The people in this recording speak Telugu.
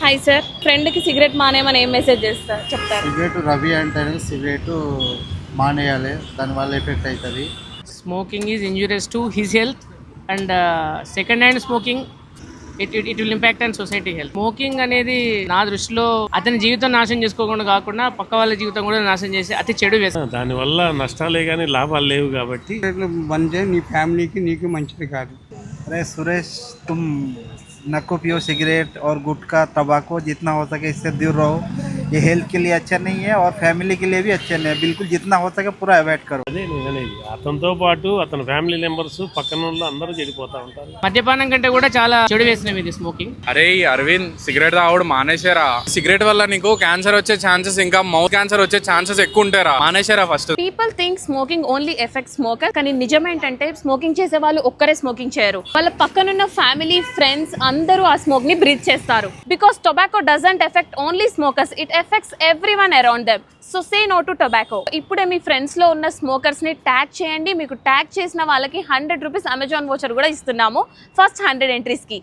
హాయ్ సార్, ఫ్రెండ్కి సిగరెట్ మానేయమని ఏం మెసేజ్ చేస్తారు చెప్తారు? సిగరెట్ రవి అంటేనే సిగరెట్ మానేయాలి, దానివల్ల ఎఫెక్ట్ అవుతుంది. Smoking is injurious to his health, and second hand smoking it will impact on society health. Smoking అనేది నా దృష్టిలో అతని జీవితం నాశనం చేసుకోకుండా కాకుండా పక్క వాళ్ళ జీవితం కూడా నాశనం చేసి అతి చెడు వ్యసనం. దానివల్ల నష్టాలే కానీ లాభాలు లేవు కాబట్టి బంద్ చేయి, నీ ఫ్యామిలీకి నీకు మంచిది కాదు. अरे सुरेश, तुम नको पियो सिगरेट और गुटखा तंबाकू, जितना हो सके इससे दूर रहो. ये हेल्थ के लिए अच्छा नहीं है और फैमिली के लिए भी अच्छा नहीं है. बिल्कुल जितना हो सके पूरा अवॉइड करो. అదే నేను అనేది, అతనితో పాటు అతని ఫ్యామిలీ మెంబర్స్ పక్కన వాళ్ళు అందరూ చెడిపోతా ఉంటారు. మద్యపానం కంటే కూడా చాలా చెడు వ్యసనం ఇది స్మోకింగ్. అరే అరవింద్, సిగరెట్ తాగుడు మానేశారా? సిగరెట్ వల్ల నీకు క్యాన్సర్ వచ్చే ఛాన్సెస్, ఇంకా మౌత్ క్యాన్సర్ వచ్చే ఛాన్సెస్ ఎక్కువ ఉంటారా? మానేశారా first? People think smoking only effect smoker, కానీ నిజం ఏంటంటే స్మోకింగ్ చేసే వాళ్ళు ఒక్కరే స్మోకింగ్ చేయరు. వాళ్ళ పక్కనున్న ఫ్యామిలీ, ఫ్రెండ్స్ అందరూ ఆ స్మోక్ ని బ్రీత్ చేస్తారు. Because tobacco doesn't affect only smokers, it affects everyone around them. So say no to tobacco. ఇప్పుడే మీ ఫ్రెండ్స్ లో ఉన్న స్మోకర్స్ ని ట్యాగ్ చేయండి. మీకు ట్యాగ్ చేసిన వాళ్ళకి 100 రూపీస్ అమెజాన్ వోచర్ కూడా ఇస్తున్నాము ఫస్ట్ 100 ఎంట్రీస్ కి.